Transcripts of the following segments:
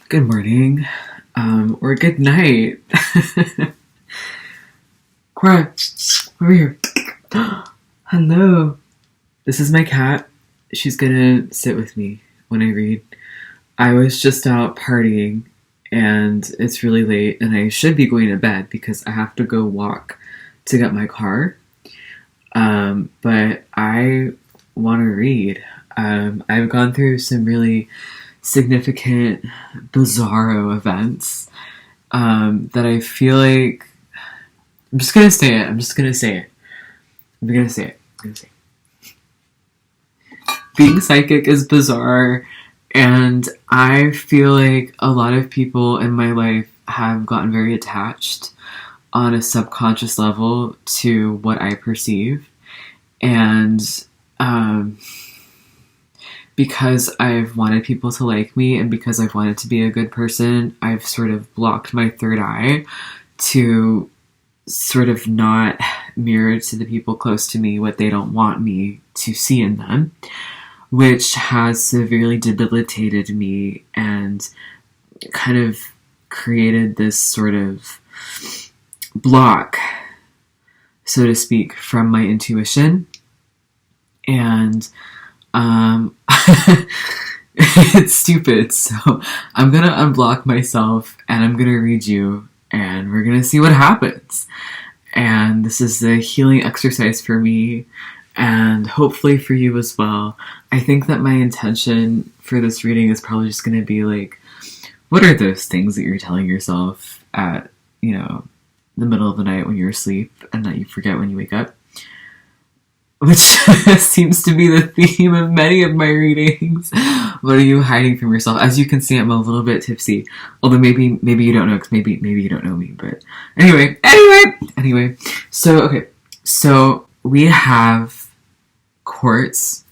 Good morning, or good night. Quartz, over here. Hello. This is my cat. She's gonna sit with me when I read. I was just out partying, and it's really late, and I should be going to bed because I have to go walk to get my car. But I want to read. I've gone through some really significant, bizarro events that I feel like I'm just gonna say it. I'm gonna say it. Being psychic is bizarre, and I feel like a lot of people in my life have gotten very attached on a subconscious level to what I perceive, and because I've wanted people to like me and because I've wanted to be a good person, I've sort of blocked my third eye to sort of not mirror to the people close to me what they don't want me to see in them, which has severely debilitated me and kind of created this sort of block, so to speak, from my intuition. And it's stupid, so I'm gonna unblock myself and I'm gonna read you and we're gonna see what happens. And this is a healing exercise for me and hopefully for you as well. I think that my intention for this reading is probably just gonna be like, what are those things that you're telling yourself at, the middle of the night when you're asleep and that you forget when you wake up? Which seems to be the theme of many of my readings. What are you hiding from yourself? As you can see, I'm a little bit tipsy. Although maybe you don't know, because maybe you don't know me. But anyway. So we have Quartz.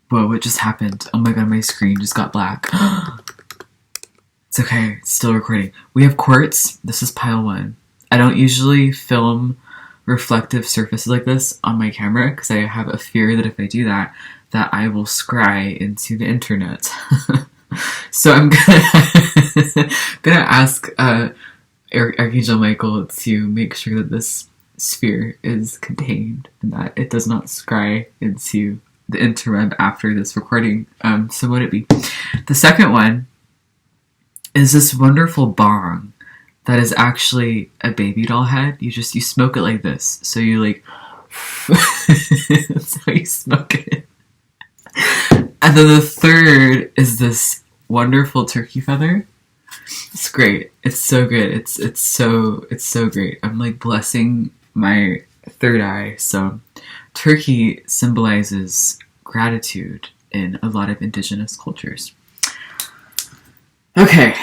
Whoa, what just happened? Oh my god, my screen just got black. It's okay, it's still recording. We have Quartz. This is pile 1. I don't usually film reflective surfaces like this on my camera because I have a fear that if I do that I will scry into the internet. So I'm gonna ask Archangel Michael to make sure that this sphere is contained and that it does not scry into the interweb after this recording. So what it be? The second one is this wonderful bong that is actually a baby doll head. You smoke it like this. So you that's how you smoke it. And then the third is this wonderful turkey feather. It's great. It's so good. It's so great. I'm blessing my third eye. So turkey symbolizes gratitude in a lot of indigenous cultures. Okay.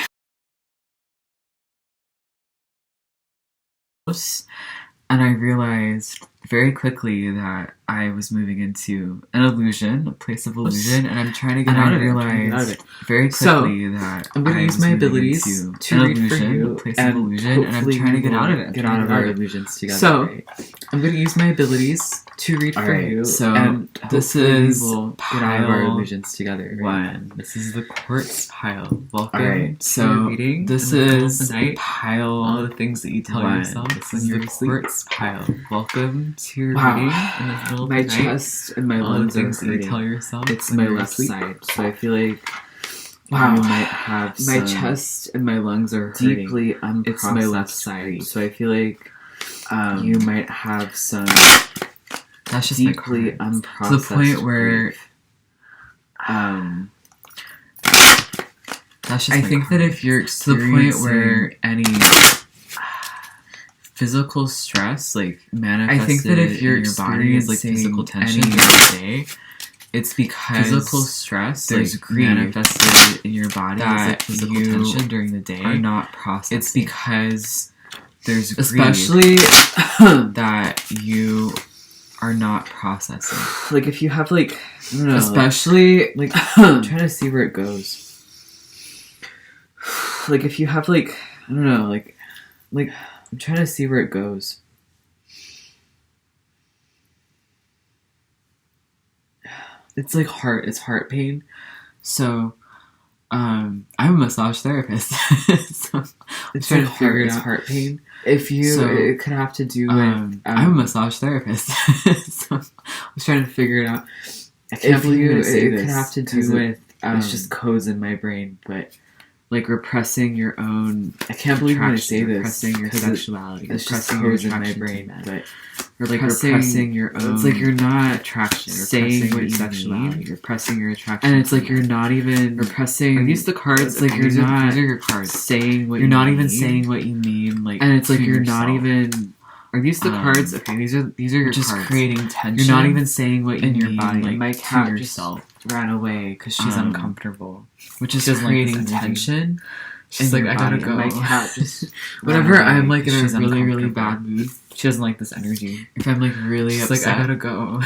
And I realized very quickly that I was moving into an illusion, a place of illusion, and I'm trying to get out of it. And I realized very quickly that I'm going to use my abilities to read for you, a place of illusion, and I'm trying to get out of it. Get out of our illusions together. So I'm going to use my abilities to read for you. So this is get out of our illusions together. 1. This is the Quartz pile. Welcome. Alright, so reading. This is pile. All the things that you tell yourself. This is the Quartz pile. Welcome to your reading. In the middle of my chest and my lungs are hurting. You tell yourself. It's my left side, so I feel like you might have my chest and my lungs are hurting. Deeply unprocessed. It's my left side, so I feel like you might have some. That's just deeply unprocessed. To the point where that's just. I think that if you're to the point where any physical stress, manifested, I think that if you're in your body is physical tension during the day, it's because physical stress, there's grief manifested in your body that physical tension during the day are not processing. It's because there's grief, especially that you are not processing. If you have I don't know, especially I'm trying to see where it goes. If you have I don't know, I'm trying to see where it goes. It's heart pain. So I'm a massage therapist. So I'm trying to figure it out. Heart pain. If you, it could have to do with. I'm a massage therapist. So I was trying to figure it out. I can't believe you're gonna say this. It could have to do with. It's just codes in my brain, but like repressing your own. I can't believe you're gonna say this. Repressing your sexuality. It's just codes in my brain, but. Or like repressing your own. It's like you're not attraction. Saying what your you sexuality. need. You're repressing your attraction. And it's like you're not even repressing. Are these the cards? It's like you're not. These are your cards. Saying what you're not even need. saying what you need. Like, and it's like you're yourself. Not even. Are these the cards? Okay, these are your just cards. Creating tension. You're not even saying what you in need, your body. Like, my cat yourself. Just ran away because she's uncomfortable, which is creating tension. She's like, I gotta go. My cat just. Whenever I'm like in a really bad mood, she doesn't like this energy. If I'm like really upset, like I gotta go.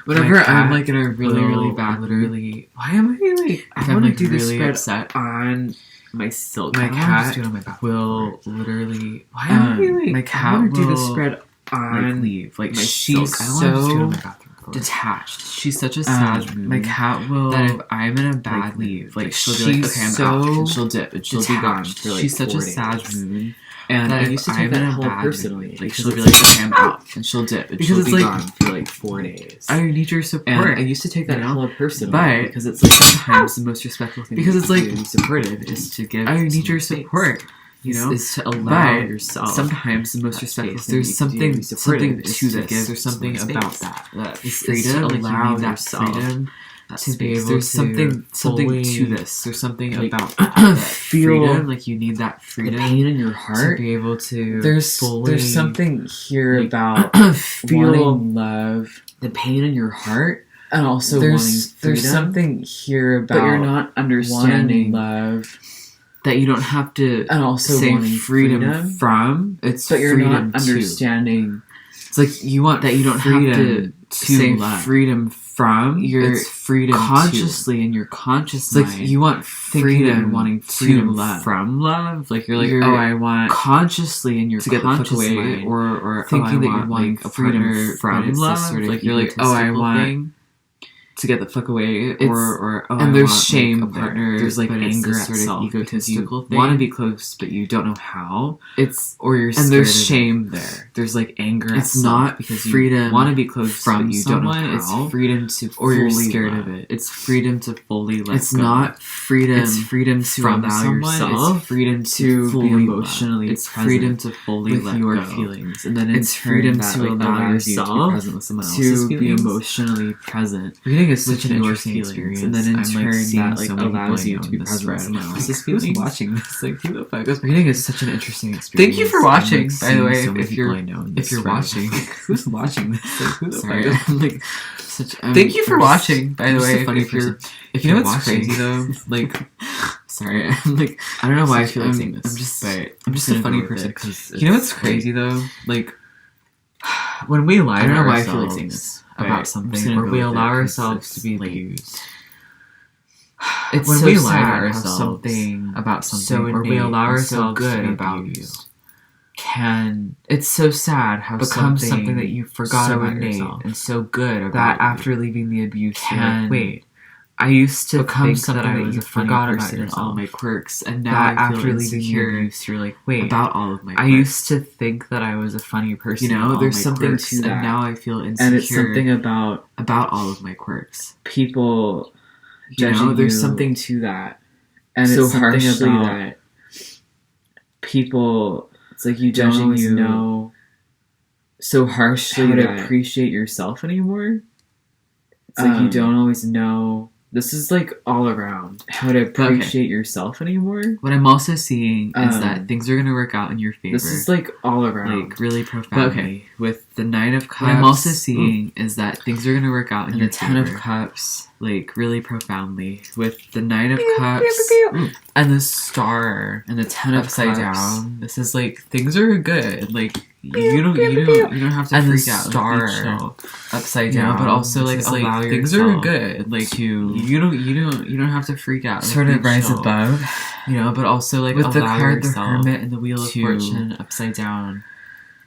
Whenever I'm like in a really bad mood, why am I like? I want to do this really spread upset on my silk. My cat will literally. Why am I like? My cat will do the spread on leave. Like my she's so detached. She's such a sad mood. My cat will. That if I'm in a bad leave, like she'll be like, okay, I'm out, and she'll dip, and she'll be gone for like she's 4 such a days. sad mood. And I used to take that whole personally. Mood, like she'll be like, okay, I'm out, and she'll dip, and because she'll it's be like, gone for like 4 days. I need your support. And I used to take that hella personally, but because it's like sometimes the most respectful thing because it's like to be supportive is to give. I need your support. You know, is to allow yourself. Sometimes the most respectful thing there's something to this. There's something about that freedom. To allow that yourself freedom to be able there's to something to this. There's something like, about that feel freedom. Like you need that freedom. The pain in your heart to be able to. There's something here about wanting love. The pain in your heart. And also there's something here about but you're not understanding love. That you don't have to and also say freedom from. It's but you're freedom not understanding. It's like you want that you don't have to say love. Freedom from. It's freedom consciously to. In your conscious it's mind. Like you want freedom, wanting freedom love. From love. Like you're like, I want consciously in your to get the fuck away, mind, or thinking that you're wanting like, a freedom from love. Sort of like you're like, I want. Thing. To get the fuck away, and there's shame, a partner. There's like anger at sort self, of egotistical thing. You want to be close, but you don't know how. Or you're and there's shame there. There's like anger. It's not because freedom. You want to be close from but you someone. Don't know how. It's freedom to or you're fully scared love. of it. It's freedom to fully let It's go. not freedom. It's freedom to from allow someone. yourself. It's freedom to fully be emotionally. It's freedom to fully with let your go. Feelings, and then it's freedom that, to allow yourself to be present with someone else's to be feelings. Emotionally present. Reading is such an interesting experience, and then in turn that like allows you to be present with someone else's Who's feelings. watching this? Like, who the fuck is reading is such an interesting experience. Thank you for watching, by the way. So if you're watching, who's watching this? Like, who the Sorry, fuck? like, Thank you for watching, by the way. If you know what's watching. crazy though, like, sorry, I'm like, I don't know why I feel like saying this. I'm just a funny person. Because you know what's crazy though, like, when we lie I don't to know why I feel like ourselves saying this about something, or we allow ourselves to be abused. It's when so we lie to sad ourselves something about something, so or we allow ourselves so good to be about abused, you can it's so sad how become something that you forgot so about innate yourself and so good about that you after leaving the abuse can wait, I used to become think something that I that was you a funny forgot about person in all yourself. my quirks, and now That I feel after leaving the insecure abuse, you're like, wait, about all of my I quirks. used to think that I was a funny person. You know, in all there's my something quirks, to that, and now I feel insecure. and it's something about all of my quirks. People You know, there's you something to that, and so it's something harshly about that people. It's like you don't judging always you know so harshly how to that appreciate yourself anymore. it's like you Um, don't always know This is like all around how to appreciate yourself anymore. What I'm also seeing is Um, that things are going to work out in your favor. This is like all around. like really profoundly. Okay, with the Knight of Cups. What I'm also seeing is that things are going to work out in and your the Ten of favor. Cups. Like really profoundly. With The Knight of Cups and the Star and the Ten of upside Cups. down. This is like things are good. Like you don't have to And the freak out. Star Like, be chill. upside You know, down. but also This like is, like, allow things yourself are good. Like to you don't have to freak out. sort Like, of be rise chill. above. You know, but also like With the allow card, the yourself Hermit and the Wheel of to Fortune upside down.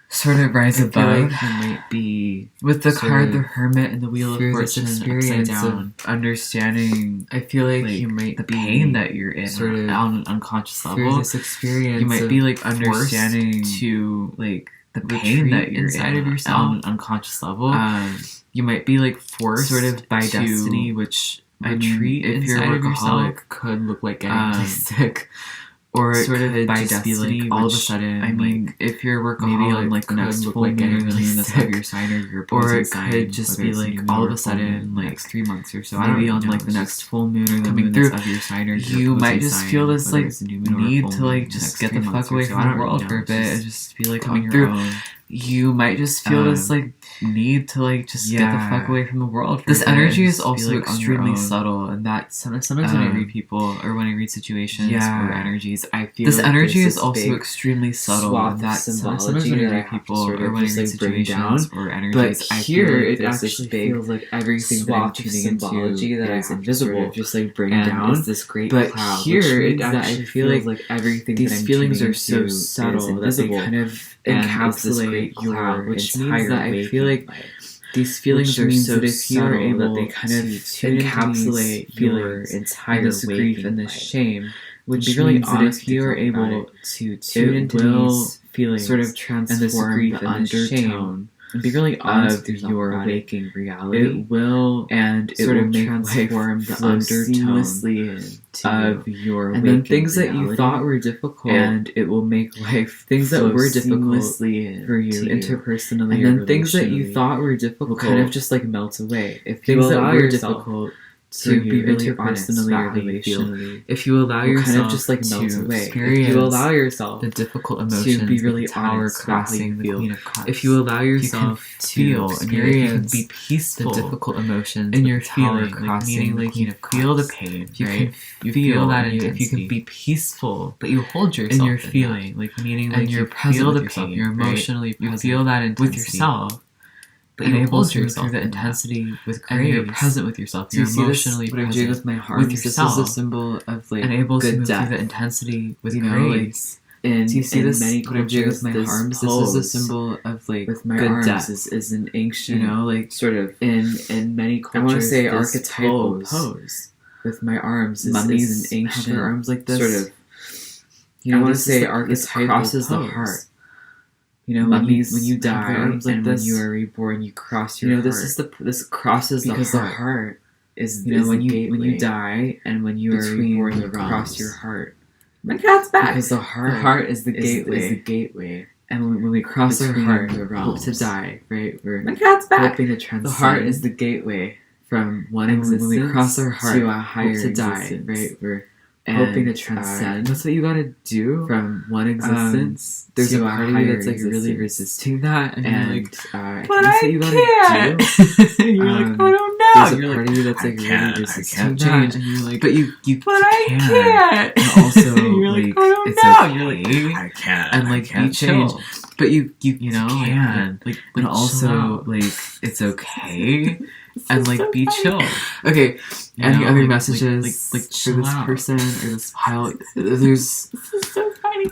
sort of rise above. Like you might be with the card the Hermit and the Wheel of Fortune experience upside down, of understanding. I feel like you might the be pain that you're in sort of on an unconscious level. through this experience, you might be like understanding to like the pain that you're inside of yourself on an unconscious level. You might be like forced sort of by destiny, which I treat if you're a workaholic could look like getting sick. Or it sort of could by just destiny, be like all of a sudden, I mean, like, if you're a workaholic, maybe on like the next look full like moon getting really really sick. of your sign or your Or opposing it sign, could just be like all of a sudden, like next 3 months or so. maybe on on like the next full moon or the coming moon through that's of your sign or your you might opposing just sign, feel this whether like it's a new moon or a need full to moon like in the just next get 3 the fuck months or away so. from I the don't world really for a know, bit and just just be like coming coming through. own. You might just feel this like need to like just get the fuck away from the world. This energy is also like extremely subtle, and that sometimes when I read people or when I read situations or energies, I feel this like energy is also extremely subtle, and that sometimes when I read people or when I read situations or energies, I feel like it actually feels like everything that I'm tuning into that is is invisible, just like bring and down. is this great But cloud, here it that actually I feel feels like everything these that I'm feelings tuning are so into subtle is that they invisible. kind of And encapsulate is this great cloud, your which entire means that I feel waking like life. these feelings Which are means so that if you are subtle able that they kind of to encapsulate your feelings entire and this grief waking and this life, shame, which be really means that honest if you to are talk about able it, to tune it into will these feelings sort of and transform this grief the and this undertone shame, and be really honest of with yourself your about it, waking reality, it will and it sort will of make transform life the flow undertone seamlessly of your and then waking things that you reality, thought were difficult, and it will make life things that flow were difficult seamlessly for you to interpersonally, and or then things that you relationally thought were difficult will kind of just like melt away. If you things that allow were yourself difficult to be be really really honest interpersonally about or how you feel, relationally, if you allow will yourself kind of just like melt to away. experience If you allow yourself the difficult to emotions be really with the Tower honest about how crossing you the feel, Queen of Cups, if you allow you yourself can to feel and you can experience be peaceful the difficult emotions in with your the Tower feeling, crossing meaning the like Queen you of feel the Cups, pain, you right? can You feel feel that and if you intensity, can be peaceful but you hold yourself in your in feeling, that. like meaning and like you're you present feel with the yourself, pain, you're right? emotionally You present feel that intensity with yourself, but and you able hold to move yourself through the in that. intensity with And grace. you're present with yourself. Do you You're see this? emotionally What I'm present doing with my arms. with This yourself. is a symbol of like and able to good move death. through the intensity with You know, grace. And Do you see in this? many What I'm doing cultures, with my this arms. pose This is a symbol of like with my good arms death. is an ancient, You know, like sort of in many cultures. I want to say this archetypal pose. with my arms Mummies is an ancient have their arms like this. sort of. You know, I want to this say is archetypal crosses the pose. heart. You know, Mummies when you have their die arms like and this. when you are reborn, you cross your You know, heart. this crosses Because the the heart. heart is You know, is when the you gateway die and when you are between reborn, the you cross realms. your heart. My cat's back. Because the heart is the is gateway. the gateway. And when we cross our Between heart, the hope to realms. die, right? We're My cat's back. hoping to transcend. The heart is the gateway from one and existence when we cross our heart to a higher to die, existence, right? We're And, hoping to transcend. That's what you gotta do. From one existence There's to a a part of you higher that's like really existence. resisting that, and, And you're like, but that's I what you gotta can't. do. You're like, Um, I don't know. There's a You're part like, of you that's I like can't, really I resisting can't that, change. and you're like, but you but I can. can't. And also, you're like, like, I don't it's know. okay. You're like, I can't. and like I can't you change, chill. but you know, like, can. like And chill also, out. like, it's okay. And, like, so be funny. chill. Okay, You any know, other like- messages like for chill this out. person or this pile? There's This is so funny.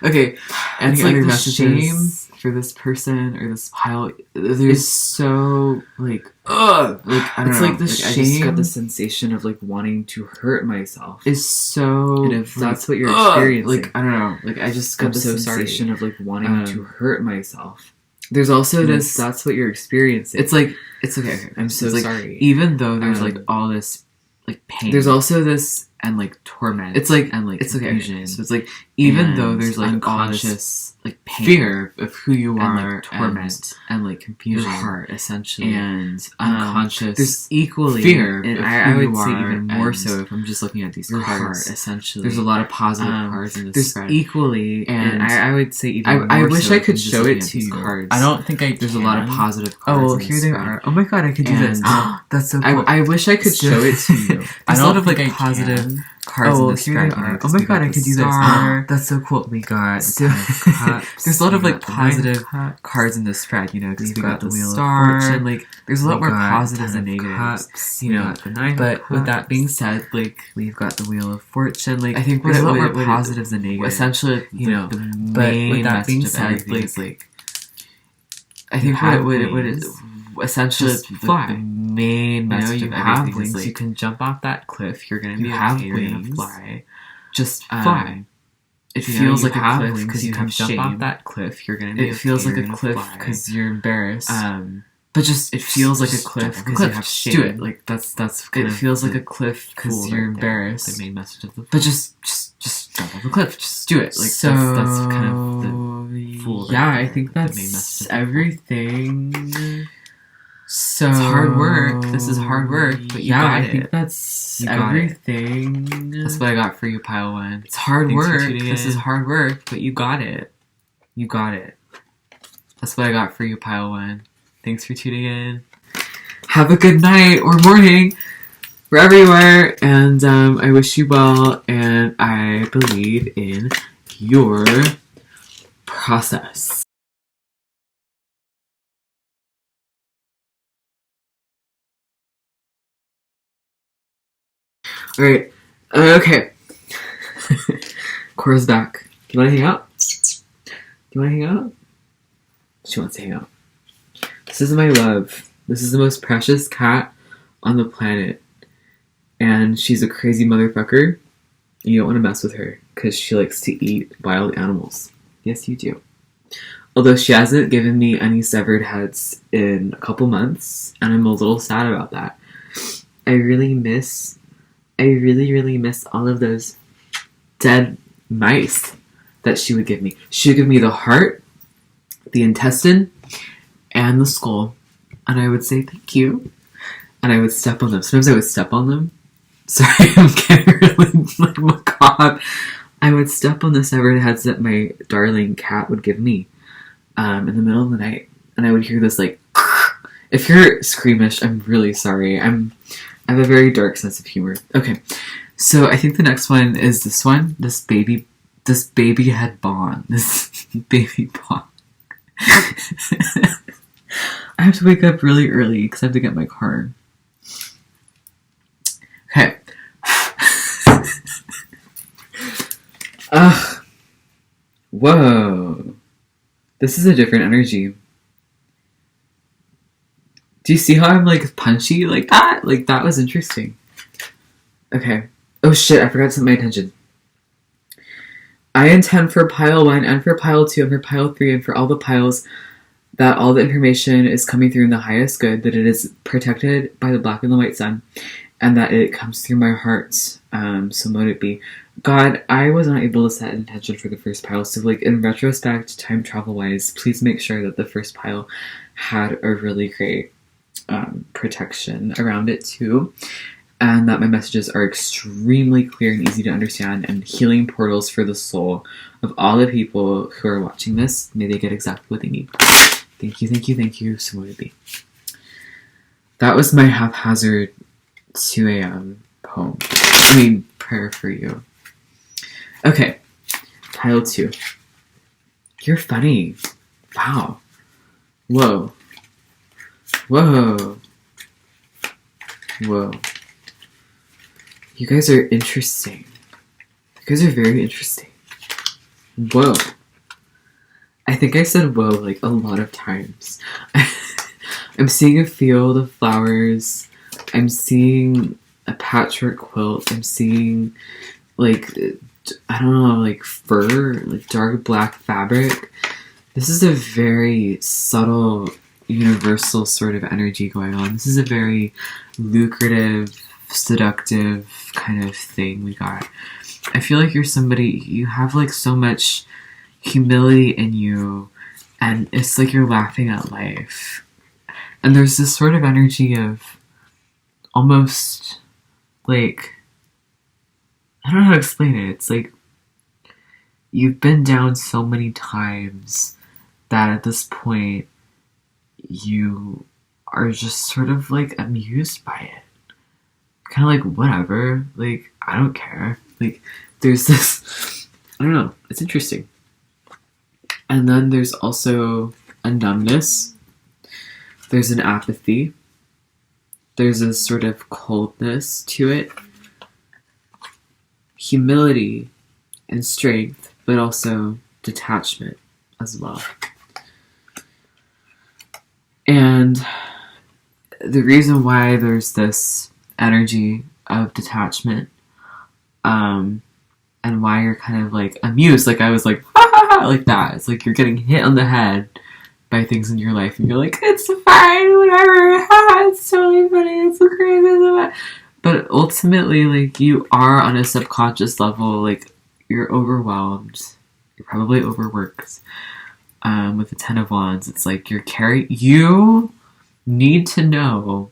okay. Any It's like other the messages for this person or this pile? It's There's so, like, ugh. Like I don't it's know. like the I just shame got the this sensation of, like, wanting to hurt myself. is so. And if like, that's what you're ugh, experiencing, like I don't know. Like I just got I'm the so sensation sorry. of like wanting to hurt myself. There's also And if this. that's what you're experiencing. It's like it's okay. I'm so It's like, sorry. Even though there's like Um, all this like pain. There's also this and like torment. It's like- and like it's okay. confusion. So it's like even And though there's like unconscious, unconscious like pain, fear of who you and are, like torment and like confusion, your heart, essentially, and unconscious. There's equally fear and of I who would you say are, even more and so if I'm just looking at these your cards. heart, Essentially, There's a lot of positive cards in this There's spread. equally, and I would say even I more wish so I if could I'm just show looking it at to these you. cards. I don't think There's a lot of can. positive Oh, cards. well, in here this they spread. are. Oh my god, I could do this. And That's so cool. I wish I could show it to you. There's a lot of like think I positive can. cards Oh, in this here spread. they are. Oh my god, I could do this. Star. That's so cool. We got So- the Ten of Cups. There's a lot of we like got the Nine of positive Cups. cards in this spread, you know, because We've we got got the the Wheel Star. of Fortune. Like, there's a lot We more got positives Ten and of negatives, Cups. you We know. got the Nine of But with that Cups. being said, like, We've got the Wheel of Fortune, like, I think there's a lot more what it- positives and negatives. essentially, you know, the but main with that being message of said, everything is, like, I think what it would essentially fly. The main message you of have everything wings. is like, You can jump off that cliff. You're gonna be okay. You're gonna fly. Just fly. It feels like a cliff because you can jump off that cliff. You're gonna be. It feels like a cliff because you're embarrassed. But just it feels like a cliff because you have shame. Do it. Like that's it feels like a cliff because you're embarrassed. The main message of the but just jump off the cliff. Just do it. Like so that's kind of the fool. Yeah, I think that's everything. So it's hard work. This is hard work, but you got it. I think that's everything. That's what I got for you, Pile 1. It's hard work. This is hard work, but you got it. You got it. That's what I got for you, Pile 1. Thanks for tuning in. Have a good night or morning, wherever you are, and I wish you well, and I believe in your process. Alright, okay. Cora's back. Do you want to hang out? She wants to hang out. This is my love. This is the most precious cat on the planet. And she's a crazy motherfucker. And you don't want to mess with her because she likes to eat wild animals. Yes, you do. Although she hasn't given me any severed heads in a couple months. And I'm a little sad about that. I really miss all of those dead mice that she would give me. She would give me the heart, the intestine, and the skull. And I would say thank you. And I would step on them. Sometimes I would step on them. Sorry, I'm getting really macabre. I would step on the severed heads that my darling cat would give me in the middle of the night. And I would hear this like... If you're squeamish, I'm really sorry. I have a very dark sense of humor. Okay, so I think the next one is this one. This baby head Bong. This baby Bong. I have to wake up really early because I have to get my car. Okay. Ugh. Whoa. This is a different energy. Do you see how I'm like punchy like that? Like that was interesting. Okay. Oh shit, I forgot to set my attention. I intend for pile 1 and for pile 2 and for pile 3 and for all the piles that all the information is coming through in the highest good, that it is protected by the black and the white sun, and that it comes through my heart. So mote it be. God, I was not able to set an intention for the first pile, so like in retrospect, time travel wise, please make sure that the first pile had a really great protection around it too, and that my messages are extremely clear and easy to understand, and healing portals for the soul of all the people who are watching this. May they get exactly what they need. Thank you, so mote it be. That was my haphazard 2 a.m. poem. Prayer for you. Okay, pile 2. You're funny. Wow. Whoa. You guys are interesting. You guys are very interesting. Whoa. I think I said whoa like a lot of times. I'm seeing a field of flowers. I'm seeing a patchwork quilt. I'm seeing like, I don't know, like fur, like dark black fabric. This is a very subtle, universal sort of energy going on. This is a very lucrative, seductive kind of thing we got. I feel like you're somebody, you have like so much humility in you, and it's like you're laughing at life. And there's this sort of energy of almost like, I don't know how to explain it. It's like you've been down so many times that at this point you are just sort of like amused by it. Kind of like, whatever. Like, I don't care. Like, there's this, I don't know. It's interesting. And then there's also a numbness. There's an apathy. There's a sort of coldness to it. Humility and strength, but also detachment as well. And the reason why there's this energy of detachment, and why you're kind of like amused, like I was like, ha ha ha, like that. It's like you're getting hit on the head by things in your life, and you're like, it's fine, whatever, ha, it's totally funny, it's so crazy. But ultimately, like, you are on a subconscious level, like, you're overwhelmed, you're probably overworked. With the Ten of Wands, it's like you need to know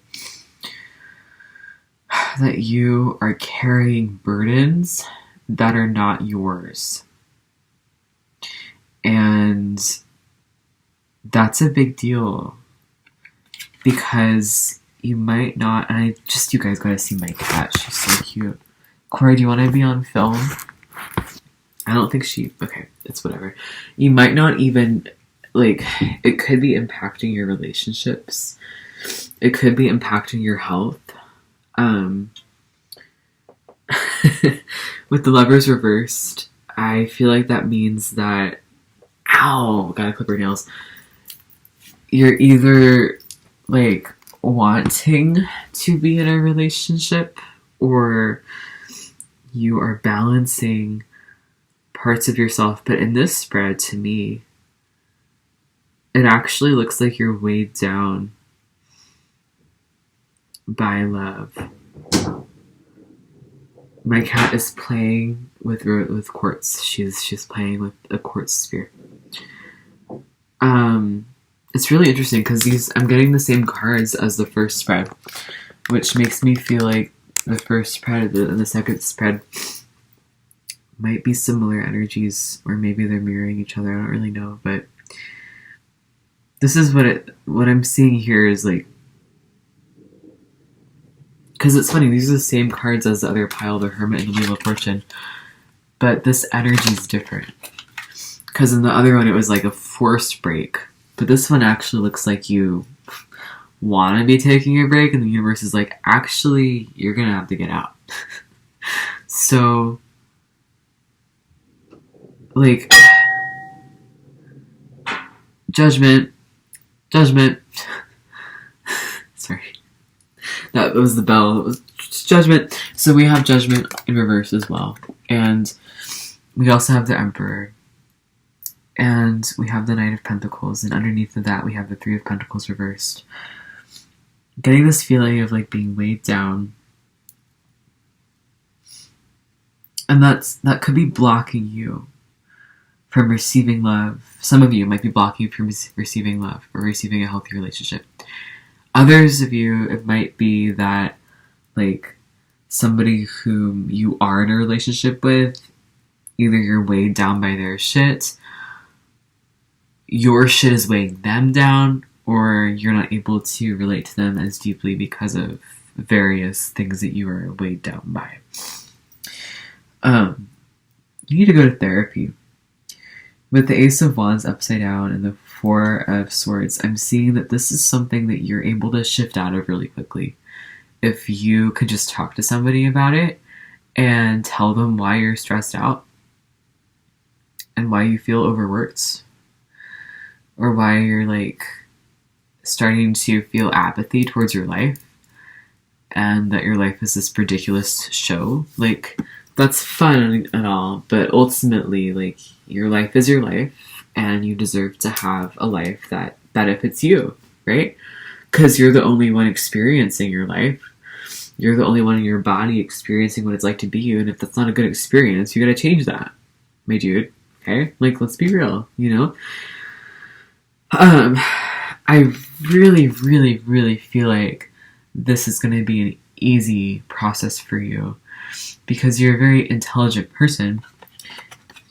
that you are carrying burdens that are not yours. And that's a big deal. Because you might not, and you guys gotta see my cat, she's so cute. Corey, do you want to be on film? I don't think okay, it's whatever. You might not even, like, it could be impacting your relationships. It could be impacting your health. With the Lovers reversed, I feel like that means that, ow, gotta clip her nails. You're either, like, wanting to be in a relationship, or you are balancing parts of yourself. But in this spread, to me, it actually looks like you're weighed down by love. My cat is playing with quartz. She's playing with a quartz sphere. It's really interesting because I'm getting the same cards as the first spread, which makes me feel like the first spread and the second spread might be similar energies, or maybe they're mirroring each other. I don't really know, but this is what I'm seeing here is like, because it's funny, these are the same cards as the other pile, the Hermit and the Wheel of Fortune, but this energy is different. Because in the other one, it was like a forced break, but this one actually looks like you want to be taking a break, and the universe is like, actually, you're gonna have to get out. So, like, judgment. Sorry. That was the bell. It was judgment. So we have judgment in reverse as well. And we also have the Emperor. And we have the Knight of Pentacles. And underneath of that, we have the Three of Pentacles reversed. Getting this feeling of like being weighed down. And that could be blocking you from receiving love. Some of you might be blocking you from receiving love or receiving a healthy relationship. Others of you, it might be that, like, somebody whom you are in a relationship with, either you're weighed down by their shit, your shit is weighing them down, or you're not able to relate to them as deeply because of various things that you are weighed down by. You need to go to therapy. With the Ace of Wands upside down and the Four of Swords, I'm seeing that this is something that you're able to shift out of really quickly. If you could just talk to somebody about it and tell them why you're stressed out and why you feel overworked, or why you're like starting to feel apathy towards your life and that your life is this ridiculous show. Like, that's fun and all, but ultimately, like, your life is your life, and you deserve to have a life that benefits you, right? Because you're the only one experiencing your life. You're the only one in your body experiencing what it's like to be you, and if that's not a good experience, you gotta change that, my dude, okay? Like, let's be real, you know? I really, really, really feel like this is gonna be an easy process for you, because you're a very intelligent person,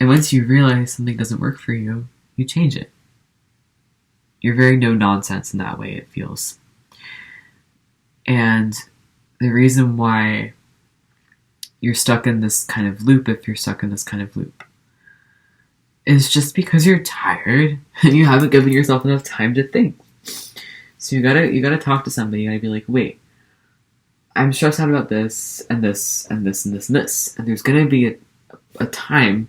and once you realize something doesn't work for you, you change it. You're very no-nonsense in that way, it feels. And the reason why you're stuck in this kind of loop, if you're stuck in this kind of loop, is just because you're tired and you haven't given yourself enough time to think. So you gotta talk to somebody. You gotta be like, wait, I'm stressed out about this and this and this and this and this, and there's gonna be a time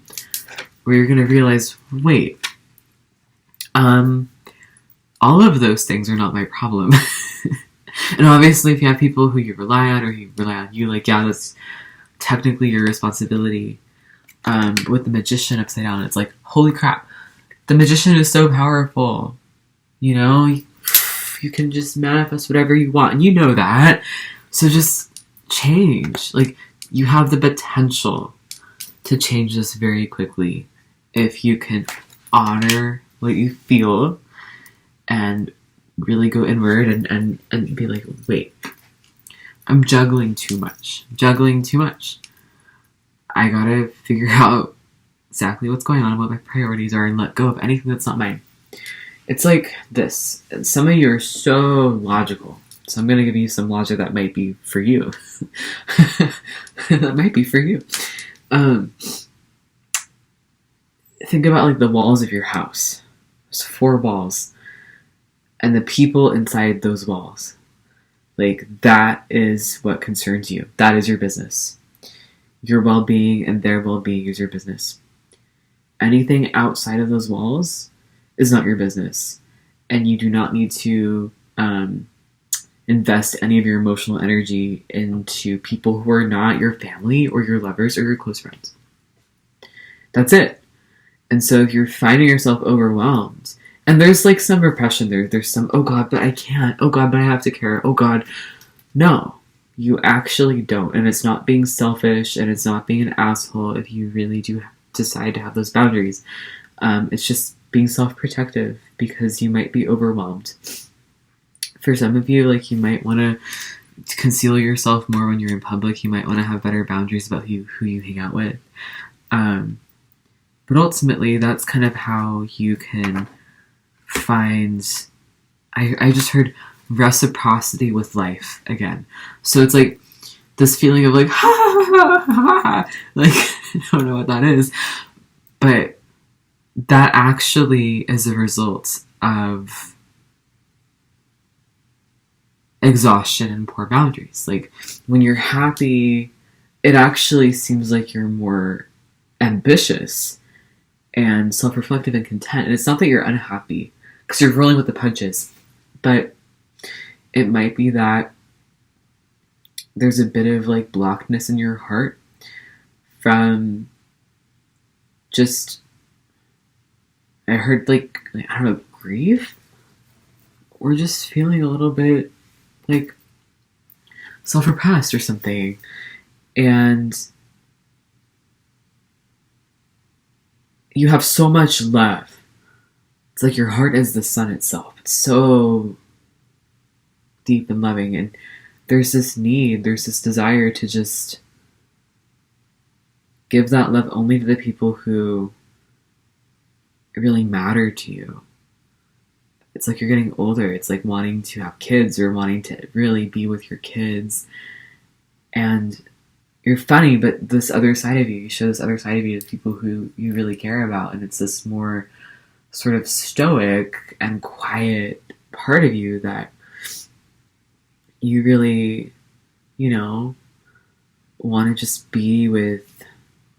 where you're gonna realize, wait, all of those things are not my problem. And obviously, if you have people who you rely on or who rely on you, like, yeah, that's technically your responsibility. With the magician upside down, it's like, holy crap, the magician is so powerful. You know, you can just manifest whatever you want, and you know that. So just change. Like, you have the potential to change this very quickly if you can honor what you feel and really go inward and be like, wait, I'm juggling too much. I gotta figure out exactly what's going on and what my priorities are and let go of anything that's not mine. It's like this. Some of you are so logical. So I'm gonna give you some logic that might be for you. That might be for you. Think about like the walls of your house. There's 4 walls. And the people inside those walls. Like, that is what concerns you. That is your business. Your well-being and their well-being is your business. Anything outside of those walls is not your business. And you do not need to invest any of your emotional energy into people who are not your family or your lovers or your close friends. That's it. And so if you're finding yourself overwhelmed, and there's like some repression there's some, oh God, but I can't. Oh God, but I have to care. Oh God. No, you actually don't. And it's not being selfish and it's not being an asshole if you really do decide to have those boundaries. It's just being self-protective because you might be overwhelmed. For some of you, like, you might want to conceal yourself more when you're in public. You might want to have better boundaries about who you hang out with. But ultimately, that's kind of how you can find, I just heard reciprocity with life again. So it's like this feeling of like, ha ha ha ha ha. Like, I don't know what that is. But that actually is a result of exhaustion and poor boundaries. Like, when you're happy, it actually seems like you're more ambitious and self-reflective and content. And it's not that you're unhappy, because you're rolling with the punches. But it might be that there's a bit of like blockedness in your heart from just, I heard like, I don't know, grief? Or just feeling a little bit like self-repressed or something. And you have so much love. It's like your heart is the sun itself. It's so deep and loving. And there's this need, there's this desire to just give that love only to the people who really matter to you. It's like you're getting older. It's like wanting to have kids or wanting to really be with your kids. And you're funny, but this other side of you show this other side of you to people who you really care about. And it's this more sort of stoic and quiet part of you that you really, want to just be with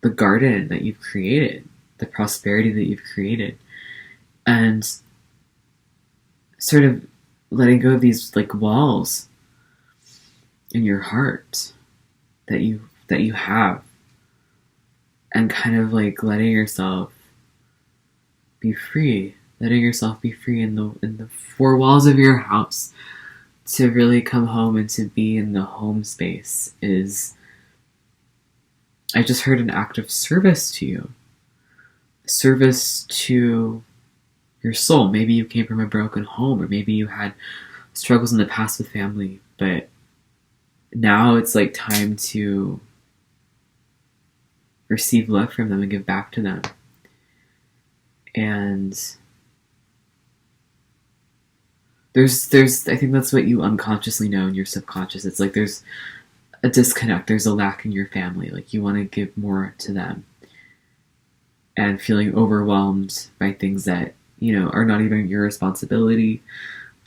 the garden that you've created, the prosperity that you've created. And sort of letting go of these like walls in your heart that you have, and kind of like letting yourself be free in the 4 walls of your house. To really come home and to be in the home space is, I just heard, an act of service to you. Service to your soul. Maybe you came from a broken home, or maybe you had struggles in the past with family, but now it's like time to receive love from them and give back to them. And there's I think that's what you unconsciously know in your subconscious. It's like there's a disconnect, there's a lack in your family. Like, you want to give more to them. And feeling overwhelmed by things that, are not even your responsibility.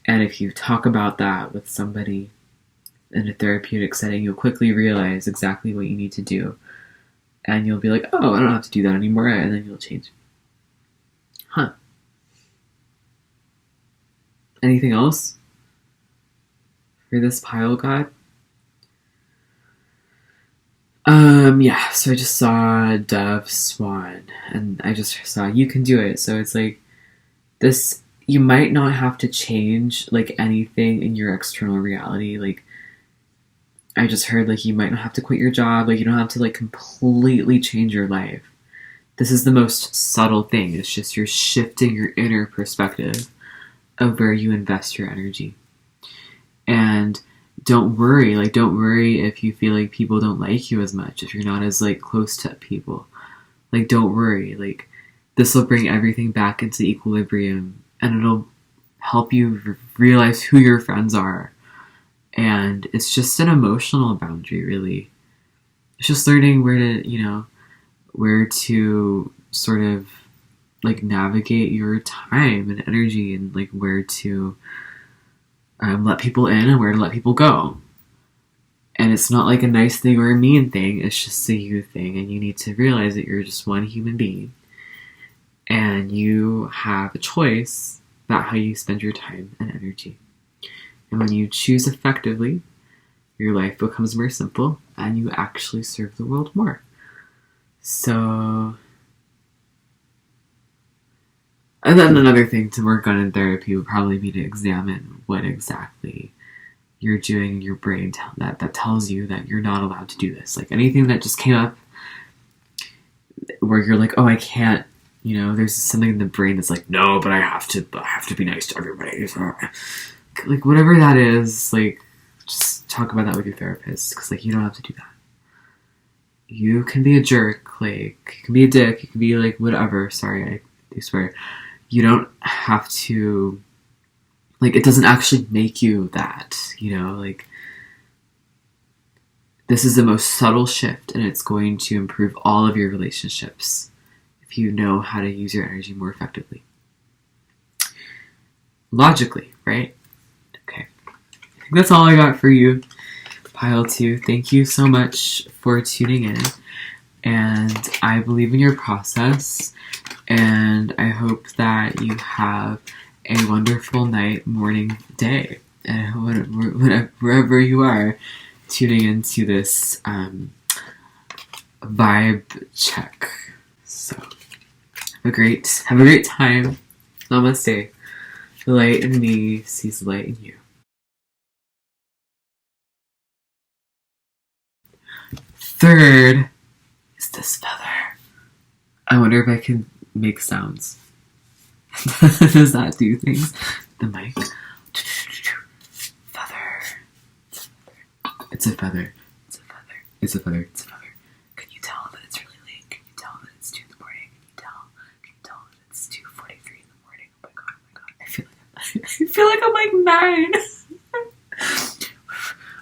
And if you talk about that with somebody in a therapeutic setting, you'll quickly realize exactly what you need to do. And you'll be like, oh, I don't have to do that anymore. And then you'll change. Huh. Anything else for this pile god? Yeah, so I just saw dove, swan, and I just saw you can do it. So it's like this, you might not have to change like anything in your external reality. Like I just heard like you might not have to quit your job, like you don't have to like completely change your life. This is the most subtle thing. It's just you're shifting your inner perspective of where you invest your energy. And don't worry if you feel like people don't like you as much, if you're not as like close to people. Like don't worry, like this will bring everything back into equilibrium, and it'll help you realize who your friends are. And it's just an emotional boundary, really. It's just learning where to sort of like navigate your time and energy, and like where to let people in and where to let people go. And it's not like a nice thing or a mean thing, it's just a you thing, and you need to realize that you're just one human being and you have a choice about how you spend your time and energy. And when you choose effectively, your life becomes more simple and you actually serve the world more. So, and then another thing to work on in therapy would probably be to examine what exactly you're doing in your brain that tells you that you're not allowed to do this. Like anything that just came up where you're like, oh, I can't, there's something in the brain that's like, no, but I have to be nice to everybody. Like whatever that is, like just talk about that with your therapist, because like you don't have to do that. You can be a jerk, like you can be a dick, you can be like whatever. Sorry, I do swear. You don't have to, like, it doesn't actually make you that, like, this is the most subtle shift, and it's going to improve all of your relationships if you know how to use your energy more effectively. Logically, right? Okay. I think that's all I got for you, Pile 2. Thank you so much for tuning in, and I believe in your process. And I hope that you have a wonderful night, morning, day, and wherever you are tuning into this vibe check. So have a great time. Namaste. The light in me sees the light in you. Third is this feather. I wonder if I can make sounds. Does that do things? The mic. Feather. It's a feather. It's a feather. It's a feather. It's a feather. Can you tell that it's really late? Can you tell that it's 2 in the morning? Can you tell that it's 2:43 in the morning? Oh my god. I feel like I'm like 9.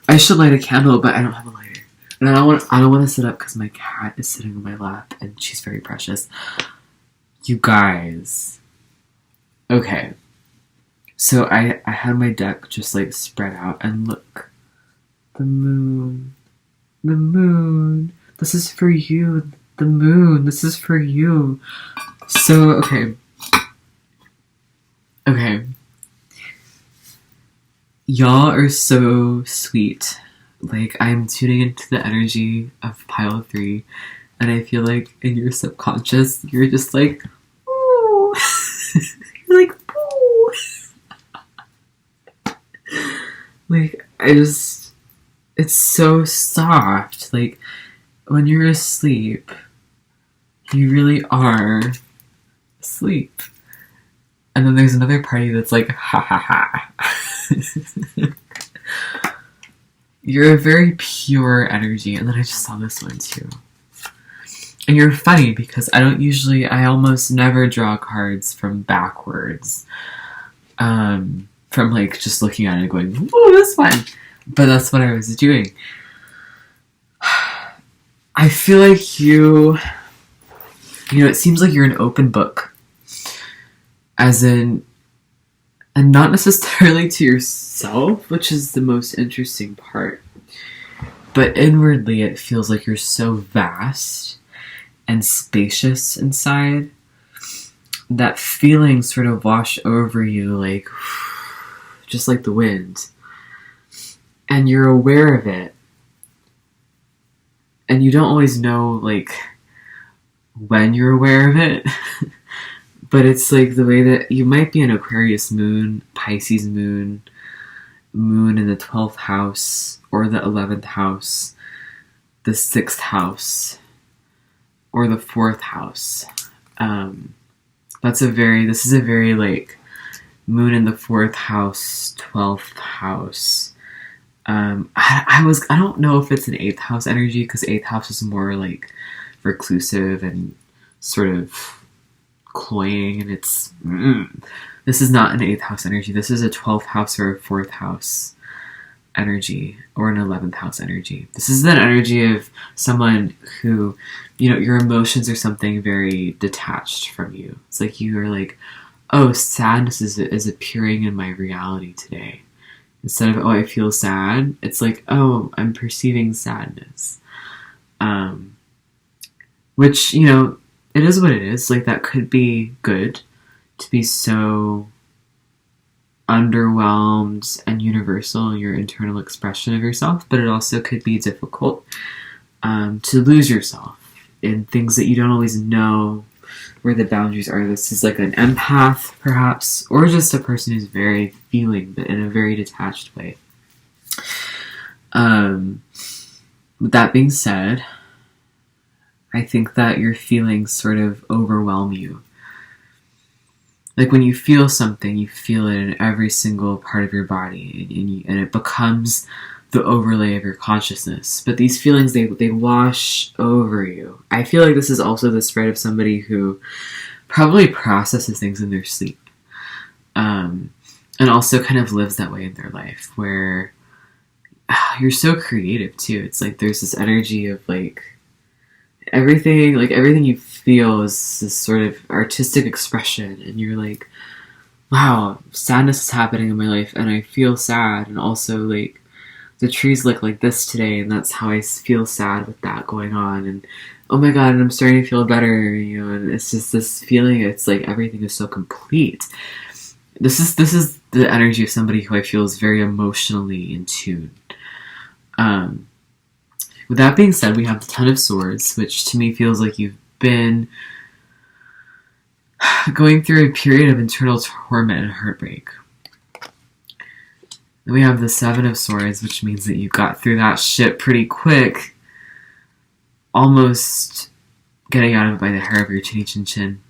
I should light a candle, but I don't have a lighter. And I don't want to sit up because my cat is sitting on my lap and she's very precious. You guys. Okay. So I had my deck just like spread out, and look. The moon. The moon. This is for you. The moon. This is for you. So, okay. Okay. Y'all are so sweet. Like, I'm tuning into the energy of Pile 3, and I feel like in your subconscious, you're just like, ooh. You're like, ooh. Like, it's so soft. Like, when you're asleep, you really are asleep. And then there's another party that's like, ha ha ha. You're a very pure energy. And then I just saw this one too. And you're funny because I almost never draw cards from backwards. From like just looking at it and going, ooh, that's fun. But that's what I was doing. I feel like it seems like you're an open book. As in, and not necessarily to yourself, which is the most interesting part. But inwardly, it feels like you're so vast and spacious inside that feelings sort of wash over you like, just like the wind. And you're aware of it. And you don't always know, like, when you're aware of it. But it's like the way that you might be an Aquarius moon, Pisces moon, moon in the 12th house, or the 11th house, the 6th house, or the 4th house. This is a very, like, moon in the 4th house, 12th house. I don't know if it's an 8th house energy, because 8th house is more, like, reclusive and sort of cloying, and it's this is not an 8th house energy. This is a 12th house or a 4th house energy, or an 11th house energy. This is an energy of someone who, you know, your emotions are something very detached from you. It's like you are like, oh, sadness is appearing in my reality today. Instead of, oh, I feel sad, it's like, oh, I'm perceiving sadness. Which, you know, it is what it is. Like, that could be good, to be so underwhelmed and universal in your internal expression of yourself, but it also could be difficult to lose yourself in things that you don't always know where the boundaries are. This is like an empath, perhaps, or just a person who's very feeling, but in a very detached way. With that being said, I think that your feelings sort of overwhelm you. Like, when you feel something, you feel it in every single part of your body, and it becomes the overlay of your consciousness. But these feelings, they wash over you. I feel like this is also the spread of somebody who probably processes things in their sleep. And also kind of lives that way in their life, where you're so creative, too. It's like there's this energy of, like, everything you feel is this sort of artistic expression, and you're like, wow, sadness is happening in my life, and I feel sad, and also, like, the trees look like this today, and that's how I feel sad with that going on, and oh my god, and I'm starting to feel better, you know, and it's just this feeling, it's like everything is so complete. This is the energy of somebody who I feel is very emotionally in tune. With that being said, we have the Ten of Swords, which to me feels like you've been going through a period of internal torment and heartbreak. Then we have the Seven of Swords, which means that you got through that shit pretty quick, almost getting out of it by the hair of your chinny chin chin.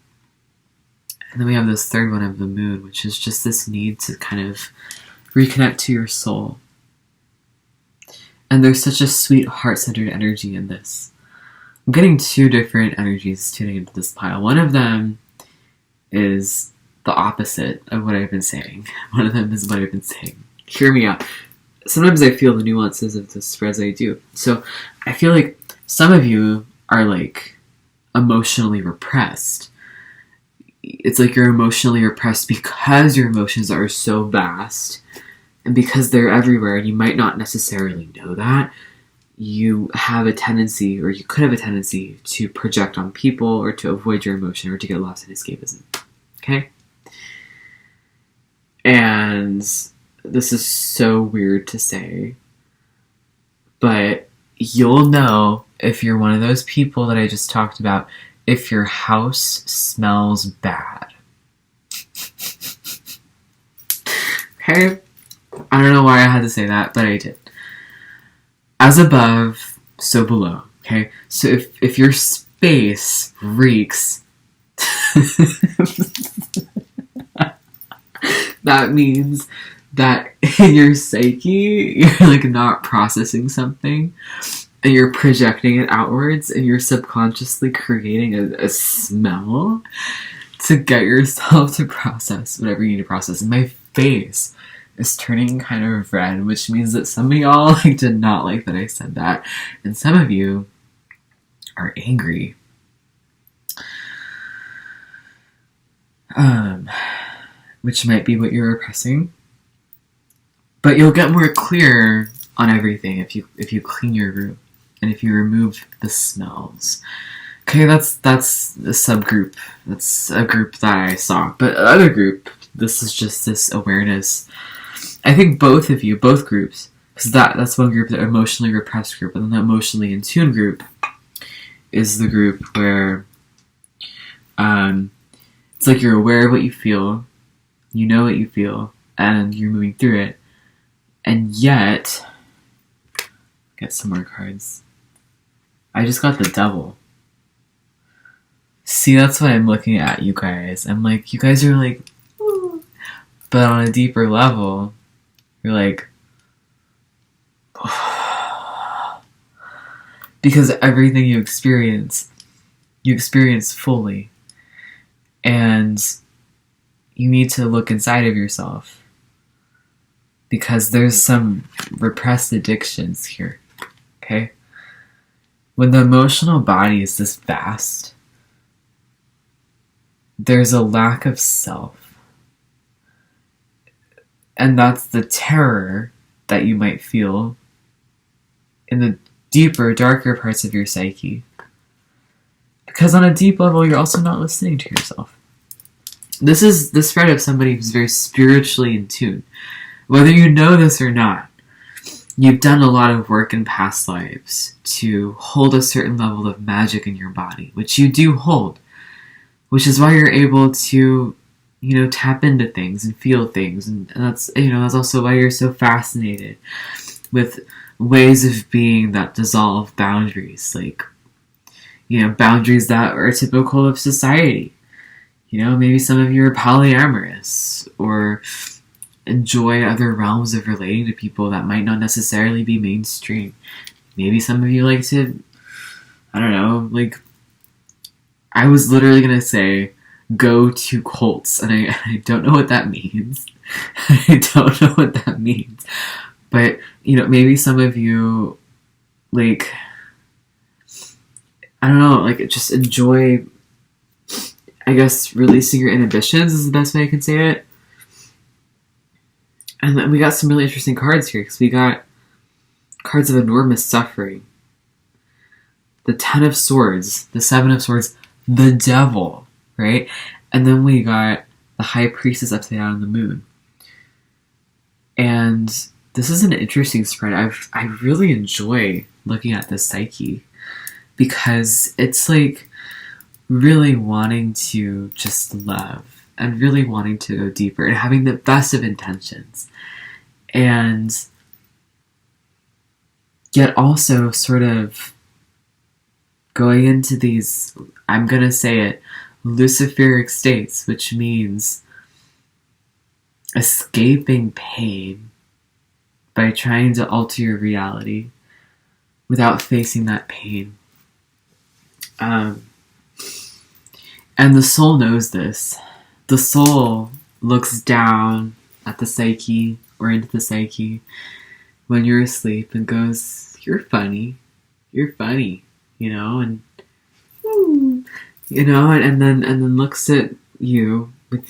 And then we have this third one of the Moon, which is just this need to kind of reconnect to your soul. And there's such a sweet, heart-centered energy in this. I'm getting two different energies tuning into this pile. One of them is the opposite of what I've been saying. One of them is what I've been saying. Hear me out. Sometimes I feel the nuances of the spreads I do. So I feel like some of you are, like, emotionally repressed. It's like you're emotionally repressed because your emotions are so vast. And because they're everywhere, and you might not necessarily know that, you have a tendency, or you could have a tendency, to project on people, or to avoid your emotion, or to get lost in escapism. Okay? And this is so weird to say, but you'll know if you're one of those people that I just talked about, if your house smells bad. Okay? I don't know why I had to say that, but I did. As above, so below. Okay? So if your space reeks, that means that in your psyche, you're, like, not processing something, and you're projecting it outwards, and you're subconsciously creating a smell to get yourself to process whatever you need to process. And my face is turning kind of red, which means that some of y'all, like, did not like that I said that, and some of you are angry. Which might be what you're repressing, but you'll get more clear on everything if you clean your room and if you remove the smells. Okay, that's a subgroup. That's a group that I saw, but the other group, this is just this awareness I think both groups, because that's one group, the emotionally repressed group, and then the emotionally in tune group is the group where it's like you're aware of what you feel, you know what you feel, and you're moving through it, and yet, get some more cards. I just got the Devil. See, that's what I'm looking at, you guys. I'm like, you guys are like, ooh. But on a deeper level, you're like, oh. Because everything you experience fully. And you need to look inside of yourself. Because there's some repressed addictions here. Okay? When the emotional body is this vast, there's a lack of self. And that's the terror that you might feel in the deeper, darker parts of your psyche. Because on a deep level, you're also not listening to yourself. This is the spread of somebody who's very spiritually in tune. Whether you know this or not, you've done a lot of work in past lives to hold a certain level of magic in your body, which you do hold. Which is why you're able to, tap into things and feel things. And that's, that's also why you're so fascinated with ways of being that dissolve boundaries. Like, boundaries that are typical of society. Maybe some of you are polyamorous or enjoy other realms of relating to people that might not necessarily be mainstream. Maybe some of you like to, I was literally going to say, go to cults, and I don't know what that means. I don't know what that means. But, maybe some of you, just enjoy, I guess, releasing your inhibitions is the best way I can say it. And then we got some really interesting cards here, because we got cards of enormous suffering. The 10 of Swords, the 7 of Swords, the Devil, right? And then we got the High Priestess upside down on the Moon. And this is an interesting spread. I really enjoy looking at the psyche, because it's like really wanting to just love and really wanting to go deeper and having the best of intentions. And yet also sort of going into these, I'm going to say it, luciferic states, which means escaping pain by trying to alter your reality without facing that pain. And the soul knows this. The soul looks down at the psyche or into the psyche when you're asleep and goes, you're funny, and and then looks at you with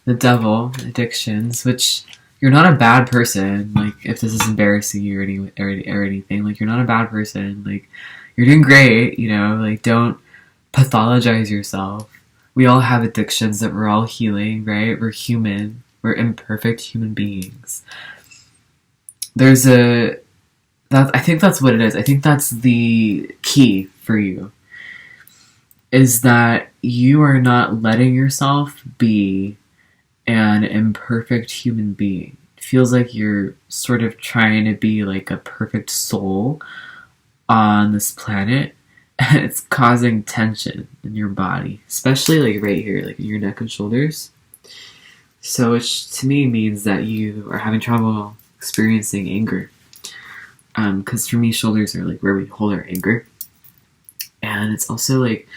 the devil addictions, which you're not a bad person. Like, if this is embarrassing you or anything, like, you're not a bad person. Like, you're doing great, don't pathologize yourself. We all have addictions that we're all healing, right? We're human. We're imperfect human beings. I think that's what it is. I think that's the key for you. Is that you are not letting yourself be an imperfect human being. It feels like you're sort of trying to be like a perfect soul on this planet. And it's causing tension in your body, especially like right here, like in your neck and shoulders. So which to me means that you are having trouble experiencing anger. Because for me, shoulders are like where we hold our anger. And it's also like,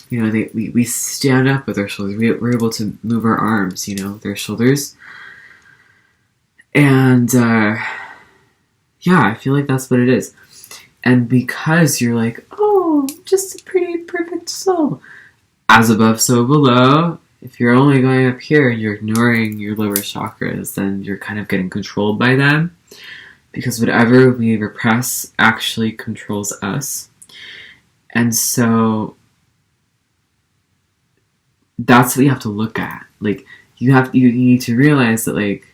we stand up with our shoulders. We're able to move our arms, with our shoulders. And I feel like that's what it is. And because you're like, oh, just a pretty perfect soul. As above, so below. If you're only going up here and you're ignoring your lower chakras, then you're kind of getting controlled by them. Because whatever we repress actually controls us. And so that's what you have to look at. Like, you need to realize that, like,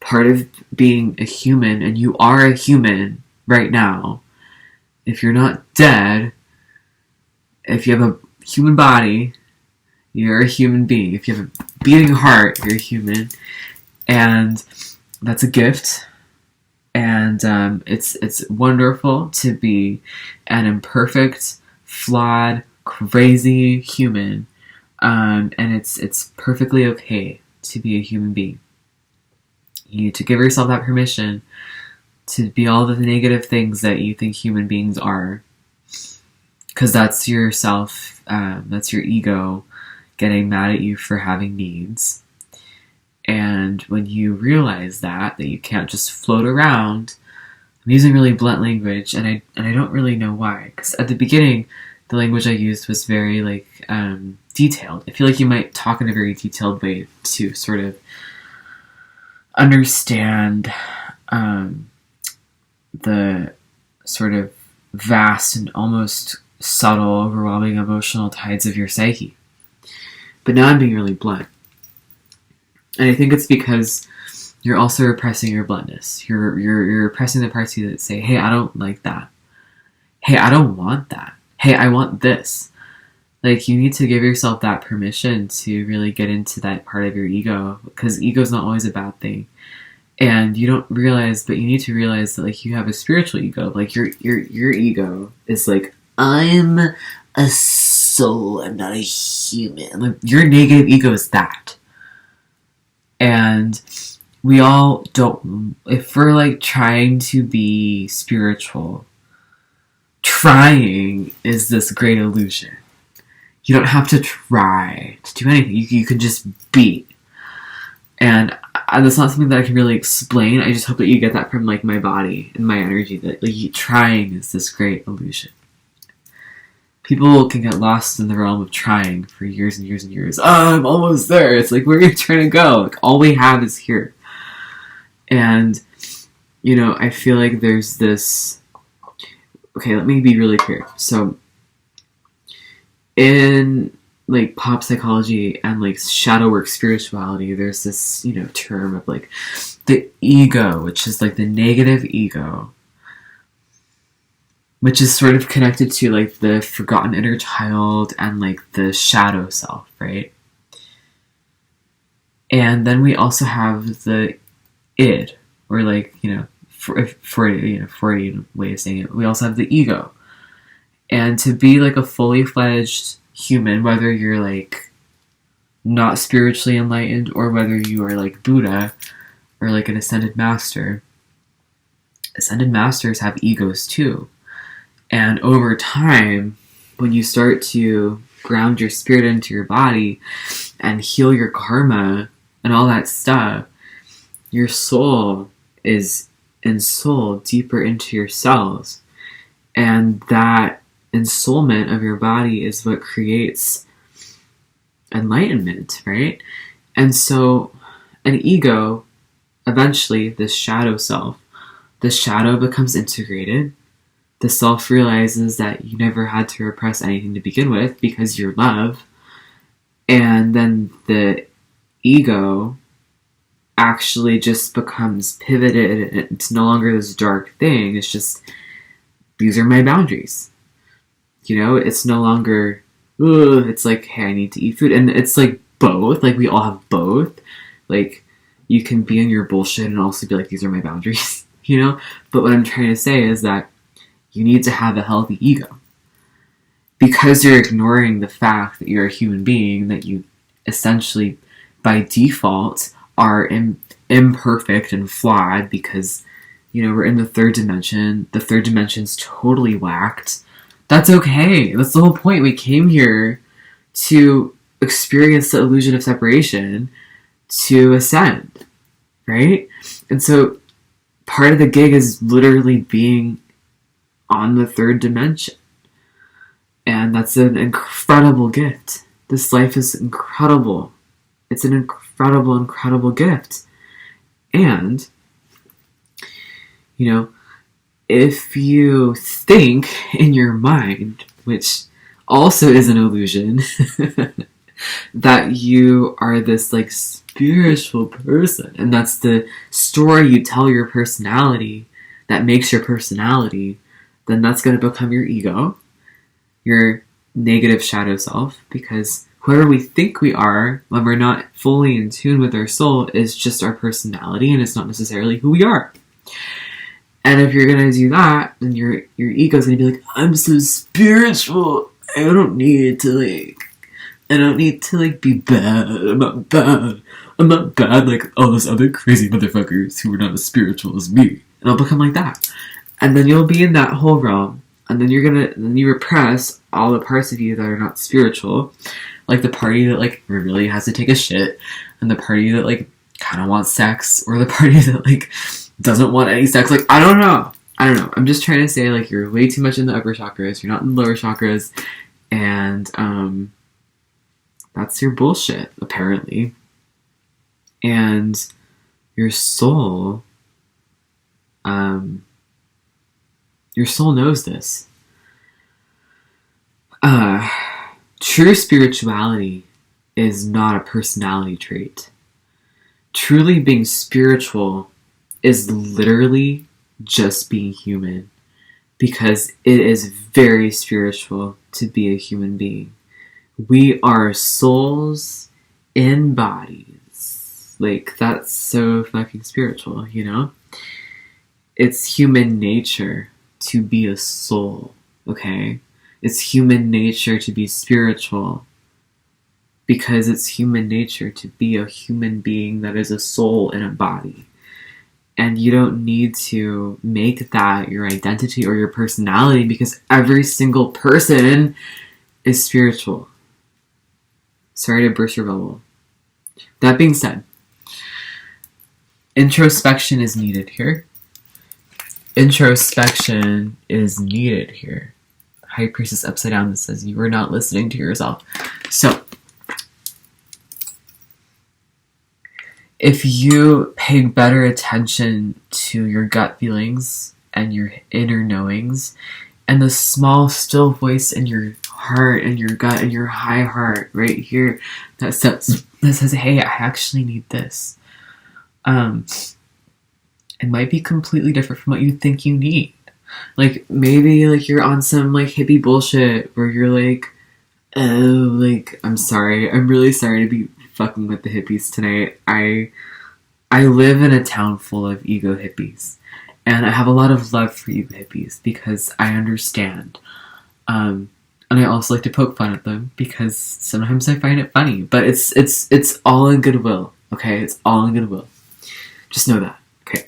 part of being a human, and you are a human right now, if you're not dead, if you have a human body, you're a human being. If you have a beating heart, you're a human. And that's a gift. And it's wonderful to be an imperfect, flawed, crazy human. And it's perfectly okay to be a human being. You need to give yourself that permission to be all the negative things that you think human beings are. Because that's yourself, that's your ego getting mad at you for having needs. And when you realize that you can't just float around, I'm using really blunt language, and I don't really know why. Because at the beginning, the language I used was very, like, detailed. I feel like you might talk in a very detailed way to sort of understand the sort of vast and almost subtle, overwhelming emotional tides of your psyche. But now I'm being really blunt. And I think it's because you're also repressing your bluntness. You're repressing the parts of you that say, hey, I don't like that. Hey, I don't want that. Hey, I want this. Like, you need to give yourself that permission to really get into that part of your ego, because ego's not always a bad thing. And you don't realize, but you need to realize that, like, you have a spiritual ego. Like, your ego is like, I'm a soul, I'm not a human. Like, your negative ego is that. And we all don't, if we're, like, trying to be spiritual, trying is this great illusion. You don't have to try to do anything. You can just be. And that's not something that I can really explain. I just hope that you get that from, like, my body and my energy, that, like, trying is this great illusion. People can get lost in the realm of trying for years and years and years. Oh, I'm almost there. It's like, where are you trying to go? Like, all we have is here. And, you know, I feel like there's this... Okay, let me be really clear. So, in, like, pop psychology and, like, shadow work spirituality, there's this, you know, term of, like, the ego, which is, like, the negative ego, which is sort of connected to, like, the forgotten inner child and, like, the shadow self, right? And then we also have the id, or, like, you know, Freudian way of saying it. We also have the ego. And to be, like, a fully fledged human, whether you're, like, not spiritually enlightened, or whether you are, like, Buddha, or, like, an ascended masters have egos too. And over time, when you start to ground your spirit into your body and heal your karma and all that stuff, your soul is ensouled deeper into your cells. And that ensoulment of your body is what creates enlightenment, right? And so an ego, eventually, this shadow self, the shadow becomes integrated. The self realizes that you never had to repress anything to begin with because you're love. And then the ego actually just becomes pivoted. It's no longer this dark thing. It's just, these are my boundaries. You know, it's no longer, it's like, hey, I need to eat food. And it's like both. Like, we all have both. Like, you can be in your bullshit and also be like, these are my boundaries. You know? But what I'm trying to say is that you need to have a healthy ego. Because you're ignoring the fact that you're a human being, that you essentially, by default, are imperfect and flawed because, you know, we're in the third dimension. The third dimension's totally whacked. That's okay. That's the whole point. We came here to experience the illusion of separation, to ascend, right? And so part of the gig is literally being on the third dimension. And that's an incredible gift. This life is incredible. It's an incredible, incredible gift. And, you know, if you think in your mind, which also is an illusion, that you are this like spiritual person, and that's the story you tell your personality that makes your personality, then that's going to become your ego, your negative shadow self, because whoever we think we are when we're not fully in tune with our soul is just our personality, and it's not necessarily who we are. And if you're going to do that, then your ego is going to be like, I'm so spiritual, I don't need to be bad. I'm not bad. I'm not bad like all those other crazy motherfuckers who are not as spiritual as me. And I'll become like that. And then you'll be in that whole realm. And then then you repress all the parts of you that are not spiritual. Like the party that like really has to take a shit. And the party that like kind of wants sex. Or the party that like doesn't want any sex. Like, I don't know. I'm just trying to say like you're way too much in the upper chakras. You're not in the lower chakras. And, that's your bullshit, apparently. And your soul knows this. True spirituality is not a personality trait. Truly being spiritual is literally just being human, because it is very spiritual to be a human being. We are souls in bodies. Like, that's so fucking spiritual, you know? It's human nature to be a soul, okay? It's human nature to be spiritual, because it's human nature to be a human being that is a soul in a body. And you don't need to make that your identity or your personality, because every single person is spiritual. Sorry to burst your bubble. That being said, introspection is needed here. Introspection is needed here. High Priestess upside down that says you are not listening to yourself. So, if you pay better attention to your gut feelings and your inner knowings, and the small, still voice in your heart and your gut and your high heart right here that says, hey, I actually need this. It might be completely different from what you think you need. Like, maybe, like, you're on some, like, hippie bullshit where you're like, oh, like, I'm really sorry to be fucking with the hippies tonight. I live in a town full of ego hippies. And I have a lot of love for you hippies because I understand. And I also like to poke fun at them because sometimes I find it funny. But it's all in goodwill, okay? It's all in goodwill. Just know that, okay?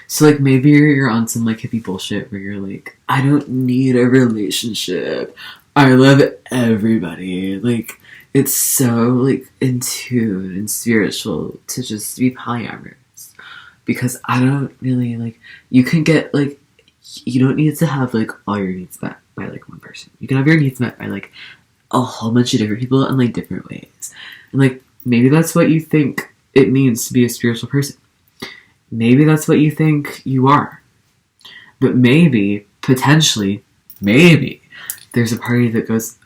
So, like, maybe you're on some, like, hippie bullshit where you're like, I don't need a relationship. I love everybody. Like, it's so, like, in tune and spiritual to just be polyamorous. Because I don't really, like, you can get, like, you don't need to have, like, all your needs met by, like, one person. You can have your needs met by, like, a whole bunch of different people in, like, different ways. And, like, maybe that's what you think it means to be a spiritual person. Maybe that's what you think you are. But maybe, potentially, maybe, there's a party that goes,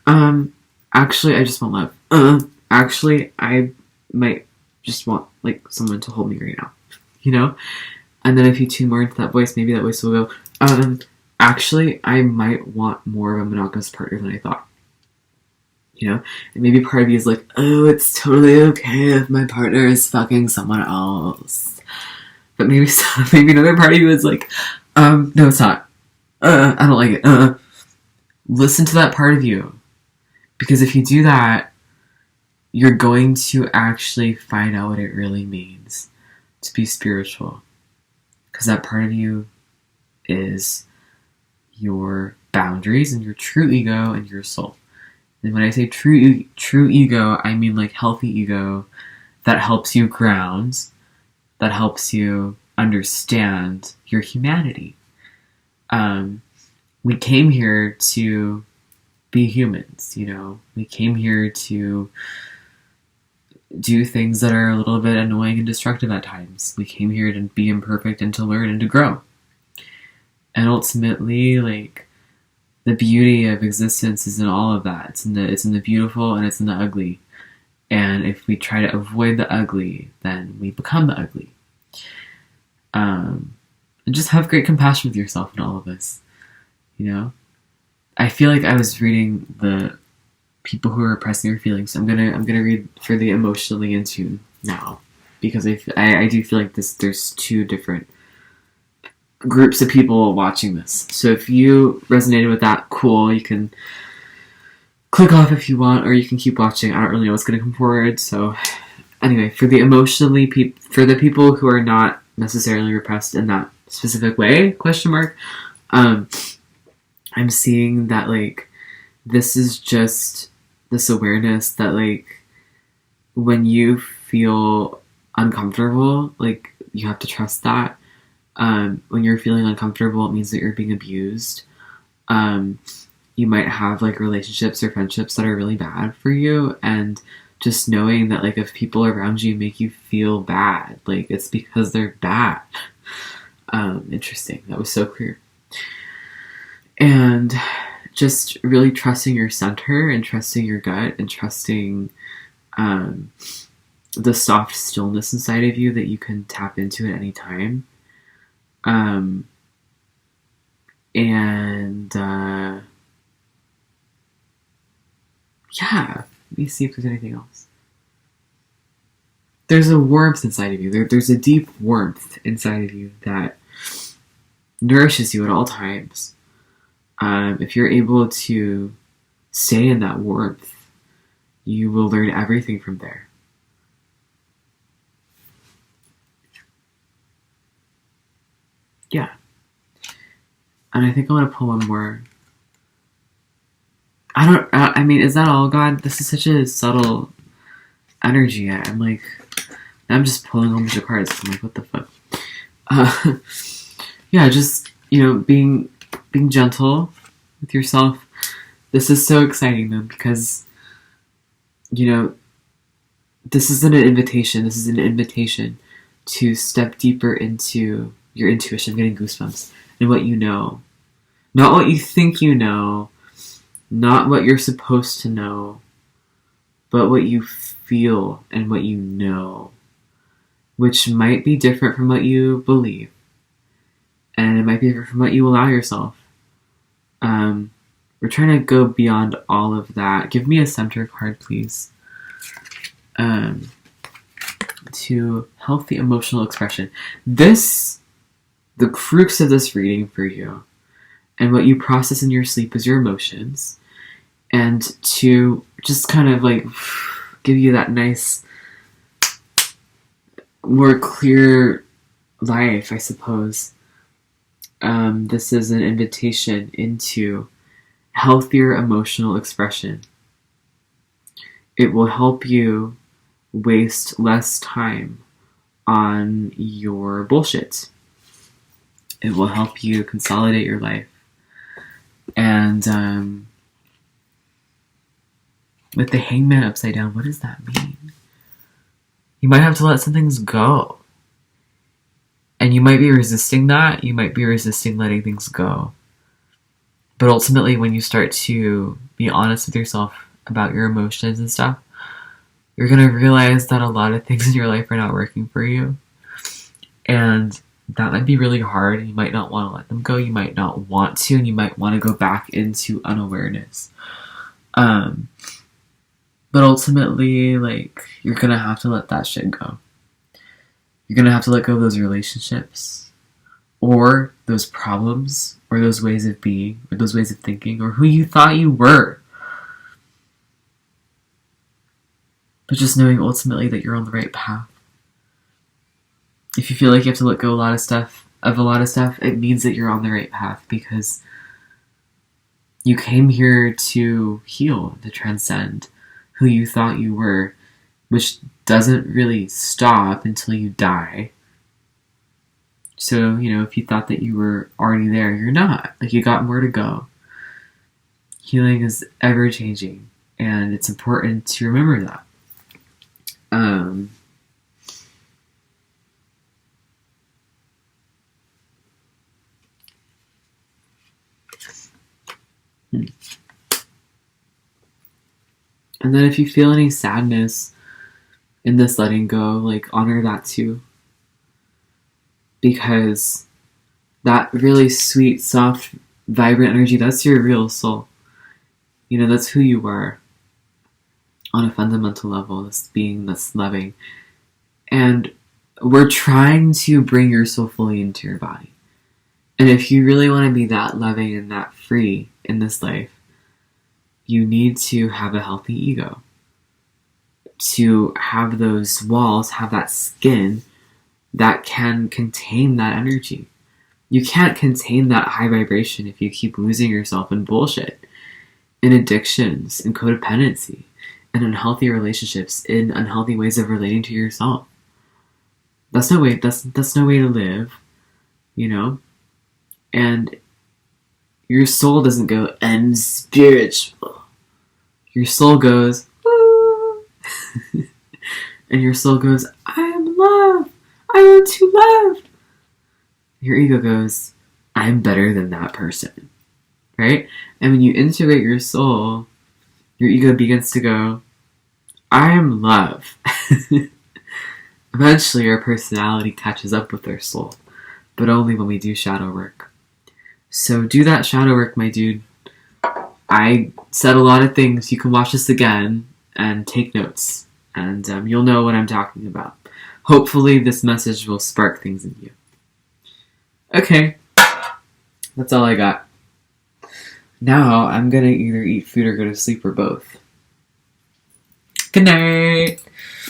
actually, I just want love. Actually, I might just want, like, someone to hold me right now. You know? And then if you tune more into that voice, maybe that voice will go, actually, I might want more of a monogamous partner than I thought. You know? And maybe part of you is like, oh, it's totally okay if my partner is fucking someone else. But maybe another part of you is like, no, it's not. I don't like it. Listen to that part of you. Because if you do that, you're going to actually find out what it really means to be spiritual. Because that part of you is your boundaries and your true ego and your soul. And when I say true ego, I mean like healthy ego that helps you ground, that helps you understand your humanity. We came here to be humans, you know. We came here to do things that are a little bit annoying and destructive at times. We came here to be imperfect and to learn and to grow. And ultimately, like, the beauty of existence is in all of that. It's in the beautiful and it's in the ugly. And if we try to avoid the ugly, then we become the ugly. And just have great compassion with yourself in all of this. You know? I feel like I was reading the people who are repressing their feelings. I'm gonna read for the emotionally in tune now. Because I do feel like there's two different groups of people watching this. So if you resonated with that, cool, you can click off if you want, or you can keep watching. I don't really know what's going to come forward. So anyway, for the emotionally for the people who are not necessarily repressed in that specific way, question mark, I'm seeing that like this is just this awareness that like when you feel uncomfortable, like you have to trust that. When you're feeling uncomfortable, it means that you're being abused. You might have like relationships or friendships that are really bad for you, and just knowing that like if people around you make you feel bad, like it's because they're bad. Interesting. That was so clear. And just really trusting your center and trusting your gut and trusting the soft stillness inside of you that you can tap into at any time. Yeah, let me see if there's anything else. There's a warmth inside of you. There's a deep warmth inside of you that nourishes you at all times. If you're able to stay in that warmth, you will learn everything from there. Yeah. And I think I want to pull one more. I mean, is that all, God? This is such a subtle energy. I'm just pulling a whole bunch of cards. I'm like, what the fuck? Yeah, just, being gentle with yourself. This is so exciting, though, because, this isn't an invitation. This is an invitation to step deeper into your intuition. I'm getting goosebumps. And what you know. Not what you think you know. Not what you're supposed to know. But what you feel and what you know. Which might be different from what you believe. And it might be different from what you allow yourself. We're trying to go beyond all of that. Give me a center card, please. To healthy emotional expression. The crux of this reading for you, and what you process in your sleep is your emotions. And to just kind of like give you that nice, more clear life, I suppose. This is an invitation into healthier emotional expression. It will help you waste less time on your bullshit. It will help you consolidate your life. And with the hangman upside down, what does that mean? You might have to let some things go. And you might be resisting that. You might be resisting letting things go. But ultimately, when you start to be honest with yourself about your emotions and stuff, you're going to realize that a lot of things in your life are not working for you. And that might be really hard. You might not want to let them go. You might not want to. And you might want to go back into unawareness. But ultimately, like, you're going to have to let that shit go. You're going to have to let go of those relationships, or those problems, or those ways of being, or those ways of thinking, or who you thought you were. But just knowing ultimately that you're on the right path. If you feel like you have to let go of a lot of stuff, it means that you're on the right path, because you came here to heal, to transcend who you thought you were, which doesn't really stop until you die. So, if you thought that you were already there, you're not. Like, you got more to go. Healing is ever changing, and it's important to remember that. And then if you feel any sadness, in this letting go, like honor that too. Because that really sweet, soft, vibrant energy, that's your real soul. You know, that's who you are on a fundamental level, this being that's loving. And we're trying to bring your soul fully into your body. And if you really want to be that loving and that free in this life, you need to have a healthy ego. To have those walls, have that skin that can contain that energy. You can't contain that high vibration if you keep losing yourself in bullshit, in addictions, in codependency, in unhealthy relationships, in unhealthy ways of relating to yourself. That's no way to live, you know? And your soul doesn't go, "I'm spiritual." Your soul goes, "Woo." And your soul goes, "I am love. I want to love." Your ego goes, "I'm better than that person." Right? And when you integrate your soul, your ego begins to go, "I am love." Eventually, our personality catches up with our soul, but only when we do shadow work. So do that shadow work, my dude. I said a lot of things. You can watch this again and take notes, and you'll know what I'm talking about. Hopefully, this message will spark things in you. Okay, that's all I got. Now, I'm gonna either eat food or go to sleep or both. Good night!